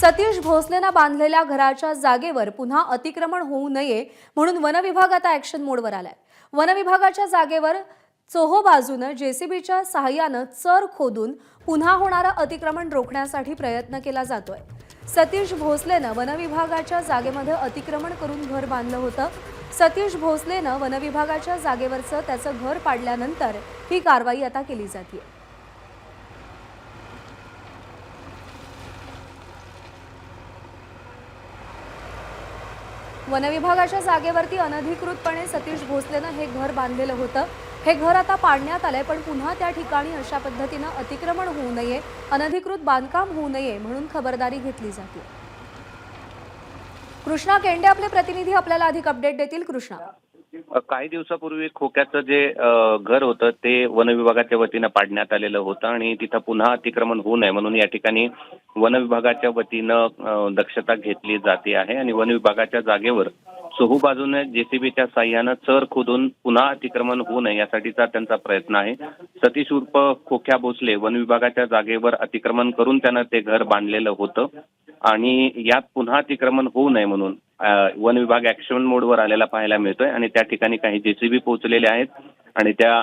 सतीश भोसलेंना बांधलेल्या घराच्या जागेवर पुन्हा अतिक्रमण होऊ नये म्हणून वन विभाग आता ॲक्शन मोडवर आलाय। वन विभागाच्या जागेवर चोहोबाजूने जेसीबीच्या सहाय्याने चर खोदून पुन्हा होणारा अतिक्रमण रोखण्यासाठी प्रयत्न केला जातोय। सतीश भोसलेने वन विभागाच्या जागेमध्ये अतिक्रमण करून घर बांधलं होतं। सतीश भोसलेने वन विभागाच्या जागेवरचं त्याचं घर पाडल्यानंतर ही कारवाई आता केली जाते। वन विभागाच्या जागेवरती अनधिकृतपणे सतीश भोसलेने हे घर बांधलेलं होतं। हे घर आता पाडण्यात आलंय, पण पुन्हा त्या ठिकाणी अशा पद्धतीने अतिक्रमण होऊ नये, अनधिकृत बांधकाम होऊ नये म्हणून खबरदारी घेतली जाते। कृष्णा केंडे आपले प्रतिनिधी आपल्याला अधिक अपडेट देतील। कृष्णा, काही दिवसापूर्वी खोक्याचं जे घर होतं ते वन विभागाच्या वतीनं पाडण्यात आलेलं होतं आणि तिथं पुन्हा अतिक्रमण होऊ नये म्हणून या ठिकाणी वन विभागाच्या वतीनं दक्षता घेतली जाते आहे आणि वन विभागाच्या जागेवर चोहोबाजूने जेसीबीच्या साह्यानं चर खोदून पुन्हा अतिक्रमण होऊ नये यासाठीचा त्यांचा प्रयत्न आहे। सतीश उर्फ खोक्या भोसले वन विभागाच्या जागेवर अतिक्रमण करून त्यानं ते घर बांधलेलं होतं आणि यात पुन्हा अतिक्रमण होऊ नये म्हणून वन विभाग ॲक्शन मोडवर आलेला पाहायला मिळतोय आणि त्या ठिकाणी काही जेसीबी पोहोचलेले आहेत आणि त्या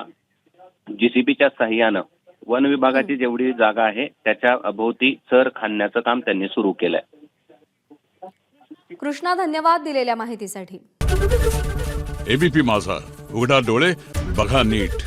जेसीबीच्या साह्यानं वन विभागाची जेवढी जागा आहे त्याच्या भोवती चर खणण्याचं काम त्यांनी सुरू केलंय। कृष्णा, धन्यवाद दिलेल्या माहितीसाठी। एबीपी माझा, उघडा डोळे बघा नीट।